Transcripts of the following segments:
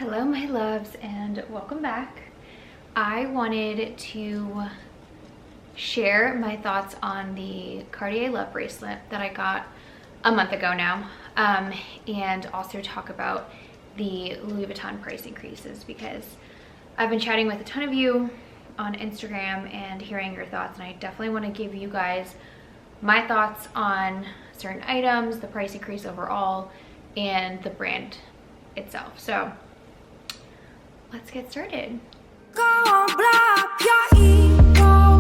Hello my loves and welcome back. I wanted to share my thoughts on the Cartier love bracelet that I got a month ago now, and also talk about the Louis Vuitton price increases, because I've been chatting with a ton of you on Instagram and hearing your thoughts, and I definitely want to give you guys my thoughts on certain items, the price increase overall, and the brand itself. So let's get started. Go on, blow up your ego,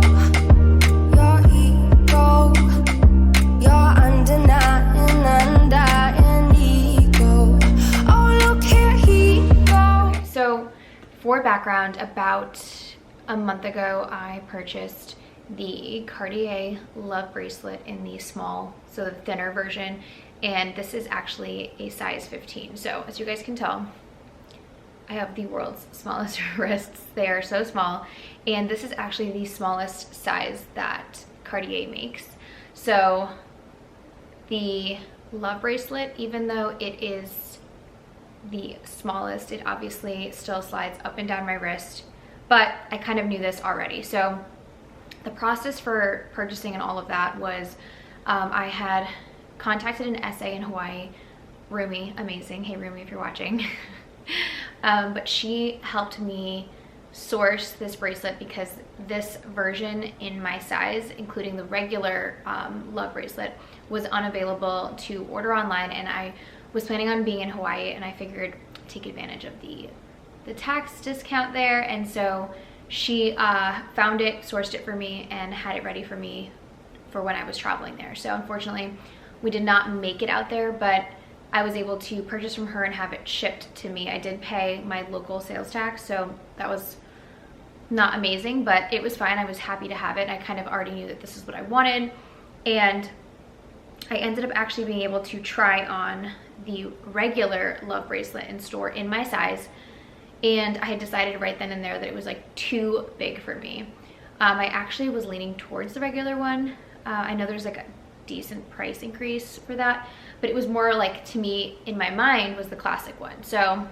your undying ego. Oh, look here he goes. So for background, about a month ago, I purchased the Cartier love bracelet in the small, so the thinner version, and this is actually a size 15. So as you guys can tell, I have the world's smallest wrists. They are so small, and this is actually the smallest size that Cartier makes. So the love bracelet, even though it is the smallest, it obviously still slides up and down my wrist, but I kind of knew this already. So the process for purchasing and all of that was I had contacted an SA in Hawaii, Rumi, amazing, hey Rumi if you're watching. But she helped me source this bracelet because this version in my size, including the regular love bracelet, was unavailable to order online, and I was planning on being in Hawaii, and I figured take advantage of the tax discount there. And so she found it, sourced it for me, and had it ready for me for when I was traveling there. So unfortunately we did not make it out there, but I was able to purchase from her and have it shipped to me. I did pay my local sales tax, so that was not amazing, but it was fine. I was happy to have it. I kind of already knew that this is what I wanted, and I ended up actually being able to try on the regular love bracelet in store in my size, and I had decided right then and there that it was like too big for me. I actually was leaning towards the regular one. I know there's like a decent price increase for that, but it was more like, to me in my mind, was the classic one. So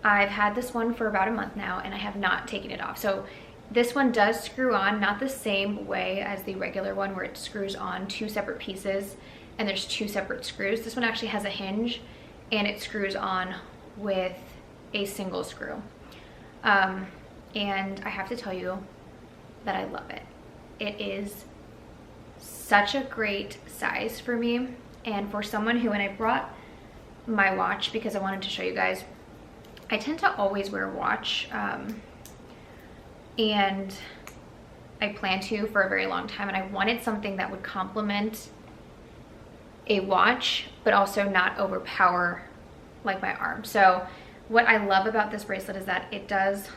I've had this one for about a month now, and I have not taken it off. So this one does screw on, not the same way as the regular one where it screws on two separate pieces and there's two separate screws. This one actually has a hinge and it screws on with a single screw. And I have to tell you that I love it. It is such a great size for me, and for someone who, and I brought my watch because I wanted to show you guys, I tend to always wear a watch, and I plan to for a very long time, and I wanted something that would complement a watch but also not overpower like my arm. So what I love about this bracelet is that it does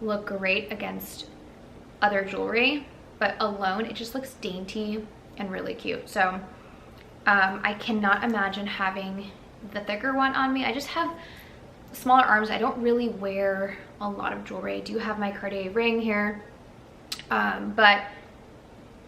look great against other jewelry, but alone it just looks dainty and really cute. So I cannot imagine having the thicker one on me. I just have smaller arms. I don't really wear a lot of jewelry. I do have my Cartier ring here, but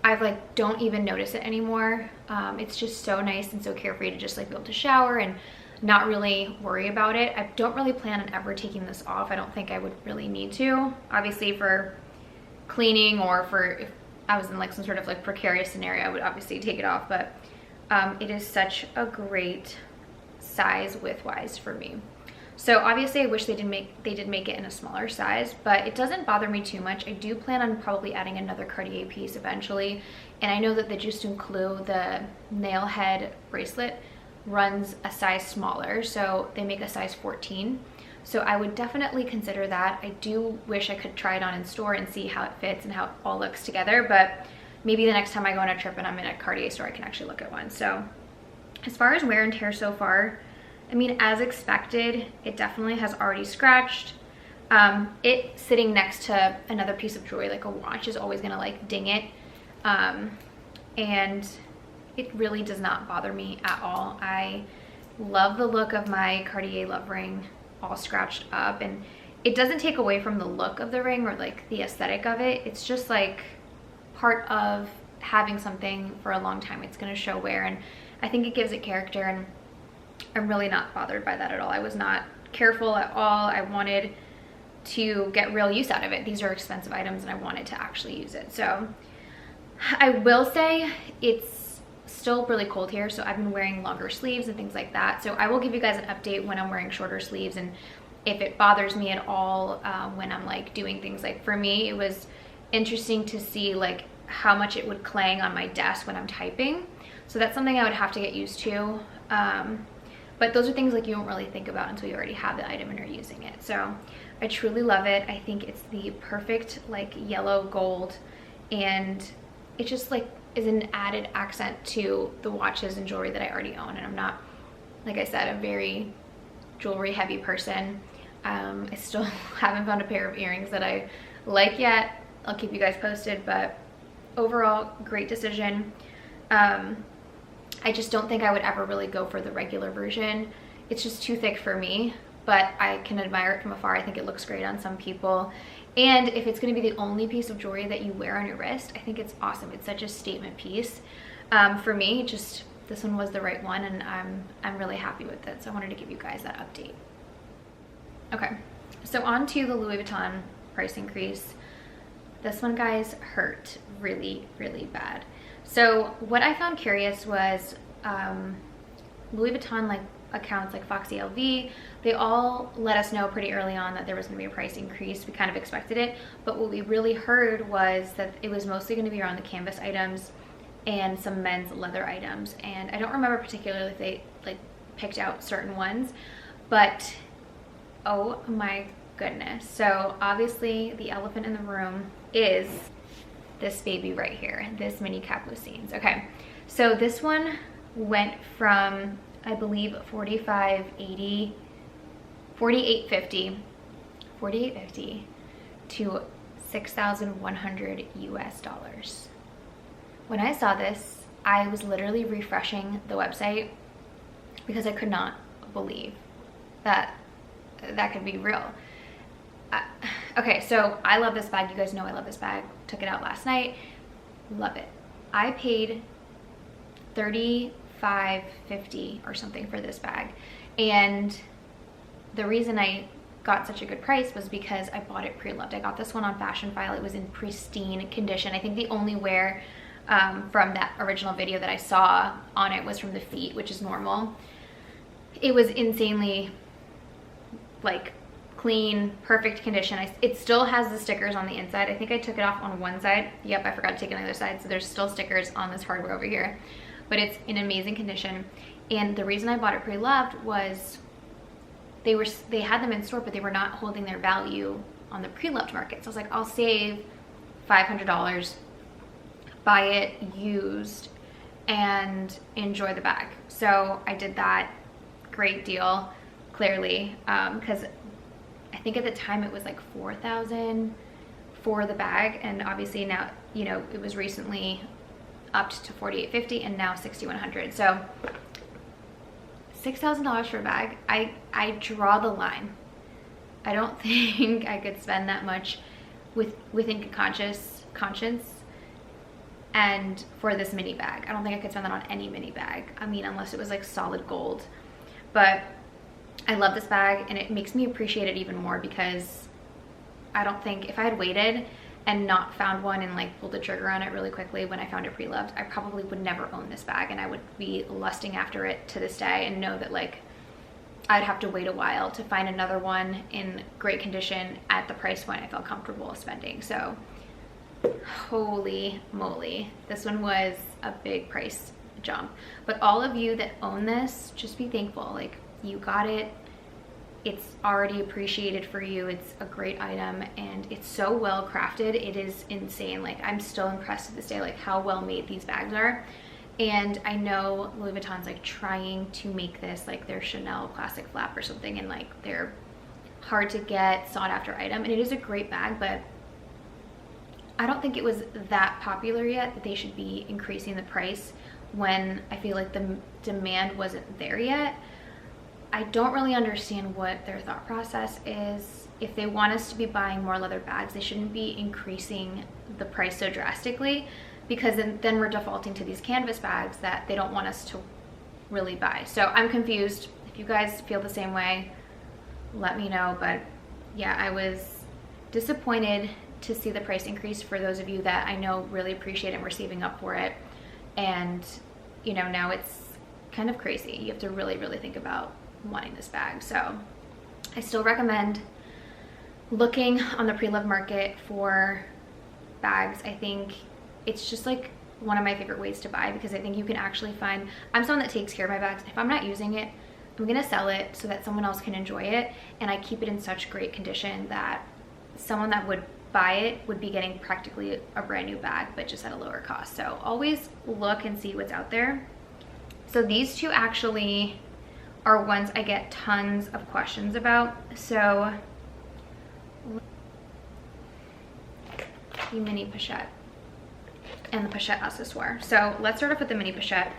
I don't even notice it anymore. It's just so nice and so carefree to just like be able to shower and not really worry about it. I don't really plan on ever taking this off. I don't think I would really need to. Obviously for cleaning, or for if I was in like some sort of like precarious scenario, I would obviously take it off, but it is such a great size width-wise for me. So obviously I wish they did make it in a smaller size, but it doesn't bother me too much. I do plan on probably adding another Cartier piece eventually, and I know that the Justin Clou, the nail head bracelet, runs a size smaller, so they make a size 14. So I would definitely consider that. I do wish I could try it on in store and see how it fits and how it all looks together, but maybe the next time I go on a trip and I'm in a Cartier store, I can actually look at one. So as far as wear and tear so far, I mean, as expected, it definitely has already scratched. It sitting next to another piece of jewelry like a watch is always gonna like ding it, and it really does not bother me at all. I love the look of my Cartier love ring all scratched up, and it doesn't take away from the look of the ring or like the aesthetic of it. It's just like part of having something for a long time. It's going to show wear, and I think it gives it character, and I'm really not bothered by that at all. I was not careful at all. I wanted to get real use out of it. These are expensive items and I wanted to actually use it. So I will say it's still really cold here, so I've been wearing longer sleeves and things like that. So I will give you guys an update when I'm wearing shorter sleeves and if it bothers me at all when I'm like doing things. Like for me, it was interesting to see like how much it would clang on my desk when I'm typing. So that's something I would have to get used to. But those are things like you don't really think about until you already have the item and you're using it. So I truly love it. I think it's the perfect like yellow gold, and it just like is an added accent to the watches and jewelry that I already own. And I'm not, like I said, a very jewelry heavy person. I still haven't found a pair of earrings that I like yet. I'll keep you guys posted, but overall, great decision. I just don't think I would ever really go for the regular version. It's just too thick for me, but I can admire it from afar. I think it looks great on some people. And if it's gonna be the only piece of jewelry that you wear on your wrist, I think it's awesome. It's such a statement piece. For me, just this one was the right one, and I'm really happy with it. So I wanted to give you guys that update. Okay, so on to the Louis Vuitton price increase. This one, guys, hurt really, really bad. So what I found curious was Louis Vuitton like accounts like Foxy LV, they all let us know pretty early on that there was going to be a price increase. We kind of expected it, but what we really heard was that it was mostly going to be around the canvas items and some men's leather items. And I don't remember particularly if they like picked out certain ones, but oh my goodness. So obviously the elephant in the room is this baby right here, this mini Capucines. Okay, so this one went from, I believe, $48.50 to $6,100 US. When I saw this, I was literally refreshing the website because I could not believe that that could be real. Okay, so I love this bag. You guys know I love this bag. Took it out last night. Love it. I paid $35.50 or something for this bag. And the reason I got such a good price was because I bought it pre-loved. I got this one on Fashion File. It was in pristine condition. I think the only wear from that original video that I saw on it was from the feet, which is normal. It was insanely like clean, perfect condition. It still has the stickers on the inside. I think I took it off on one side. Yep, I forgot to take it on the other side. So there's still stickers on this hardware over here, but it's in amazing condition. And the reason I bought it pre-loved was they had them in store, but they were not holding their value on the pre-loved market. So I was like, I'll save $500, buy it used, and enjoy the bag. So I did that. Great deal, clearly, because I think at the time it was like $4,000 for the bag, and obviously now, you know, it was recently upped to $48.50 and now $6,100. So $6,000 for a bag, I draw the line. I don't think I could spend that much within conscience and for this mini bag. I don't think I could spend that on any mini bag. I mean, unless it was like solid gold. But I love this bag, and it makes me appreciate it even more because I don't think if I had waited and not found one and like pulled the trigger on it really quickly when I found it pre-loved, I probably would never own this bag, and I would be lusting after it to this day and know that like I'd have to wait a while to find another one in great condition at the price point I felt comfortable spending. So holy moly, this one was a big price jump. But all of you that own this, just be thankful. Like, you got it, it's already appreciated for you, it's a great item, and it's so well crafted. It is insane. Like, I'm still impressed to this day, like how well made these bags are. And I know Louis Vuitton's like trying to make this like their Chanel classic flap or something, and like they're hard to get, sought after item, and it is a great bag, but I don't think it was that popular yet that they should be increasing the price when I feel like the demand wasn't there yet. I don't really understand what their thought process is. If they want us to be buying more leather bags, they shouldn't be increasing the price so drastically, because then we're defaulting to these canvas bags that they don't want us to really buy. So I'm confused. If you guys feel the same way, let me know. But yeah, I was disappointed to see the price increase for those of you that I know really appreciate it and were saving up for it. And you know, now it's kind of crazy. You have to really, really think about wanting this bag. So I still recommend looking on the pre-loved market for bags. I think it's just like one of my favorite ways to buy, because I think you can actually find, I'm someone that takes care of my bags. If I'm not using it, I'm gonna sell it so that someone else can enjoy it, and I keep it in such great condition that someone that would buy it would be getting practically a brand new bag, but just at a lower cost. So always look and see what's out there. So these two actually are ones I get tons of questions about. So the mini pochette and the pochette accessoire. So let's start off with the mini pochette.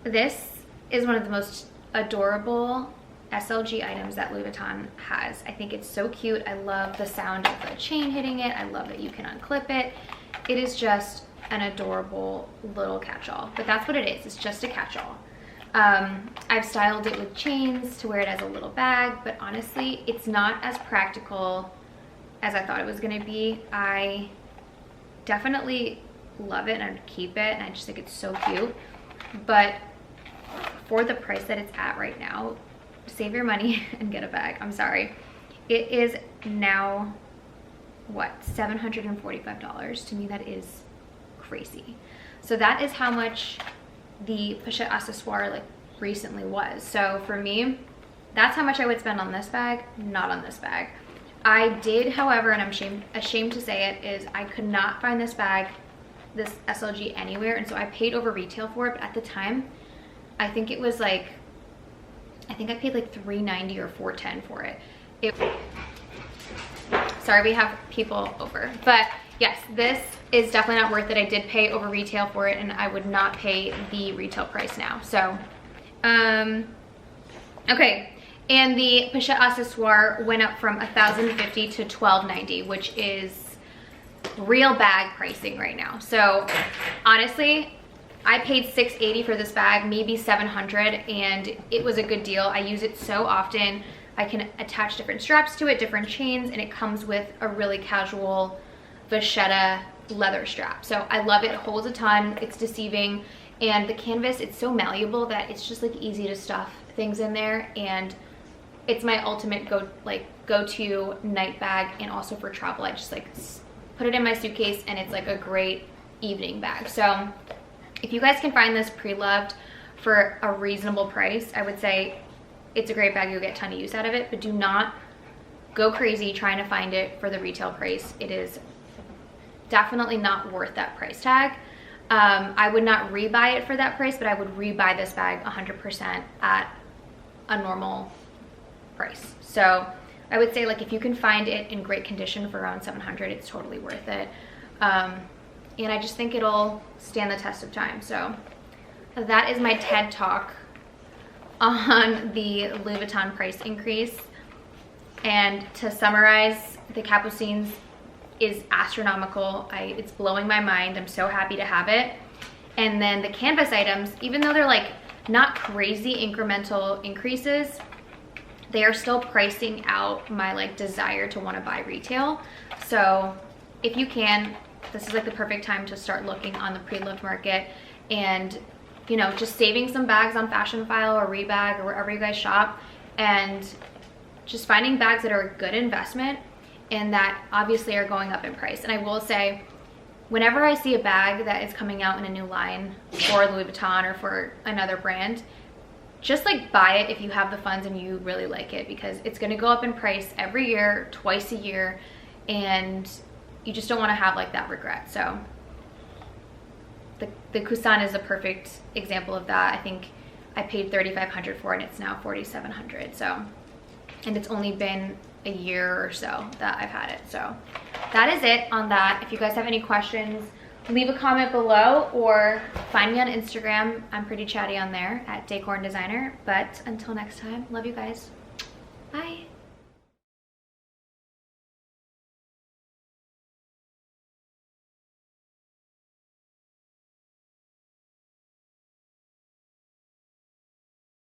This is one of the most adorable SLG items that Louis Vuitton has. I think it's so cute. I love the sound of the chain hitting it. I love that you can unclip it. It is just an adorable little catch-all, but that's what it is. It's just a catch-all. I've styled it with chains to wear it as a little bag, but honestly, it's not as practical as I thought it was gonna be. I definitely love it and I'd keep it, and I just think it's so cute. But for the price that it's at right now, save your money and get a bag. I'm sorry. It is now, what, $745? To me, that is crazy. So that is how much the Pochette accessoire like recently was. So for me, that's how much I would spend on this bag, not on this bag. I did, however, and I'm ashamed to say it, is I could not find this bag, this SLG, anywhere, and so I paid over retail for it. But at the time, I think it was like, I think I paid like $390 or $410 for it. Sorry, we have people over. But yes, this is definitely not worth it. I did pay over retail for it, and I would not pay the retail price now. So, okay. And the Pochette accessoire went up from $1,050 to $1,290, which is real bag pricing right now. So honestly, I paid $680 for this bag, maybe $700, and it was a good deal. I use it so often. I can attach different straps to it, different chains, and it comes with a really casual vachetta leather strap. So I love it. It holds a ton. It's deceiving, and the canvas, it's so malleable that it's just like easy to stuff things in there, and it's my ultimate go-to night bag, and also for travel. I just like put it in my suitcase, and it's like a great evening bag. So if you guys can find this pre-loved for a reasonable price, I would say it's a great bag. You'll get a ton of use out of it, but do not go crazy trying to find it for the retail price. It is definitely not worth that price tag. I would not rebuy it for that price, but I would rebuy this bag 100% at a normal price. So I would say, like, if you can find it in great condition for around $700, it's totally worth it. And I just think it'll stand the test of time. So that is my TED Talk on the Louis Vuitton price increase. And to summarize, the Capucines is astronomical. It's blowing my mind. I'm so happy to have it. And then the canvas items, even though they're like not crazy incremental increases, they are still pricing out my like desire to want to buy retail. So if you can, this is like the perfect time to start looking on the pre-loved market, and you know, just saving some bags on Fashion File or Rebag or wherever you guys shop, and just finding bags that are a good investment and that obviously are going up in price. And I will say, whenever I see a bag that is coming out in a new line for Louis Vuitton or for another brand, just like buy it if you have the funds and you really like it, because it's going to go up in price every year, twice a year, and you just don't want to have like that regret. So the Coussin is a perfect example of that. I think I paid $3,500 for it, and it's now $4,700. So, and it's only been a year or so that I've had it. So that is it on that. If you guys have any questions, leave a comment below or find me on Instagram. I'm pretty chatty on there at Decor and Designer. But until next time, love you guys. Bye.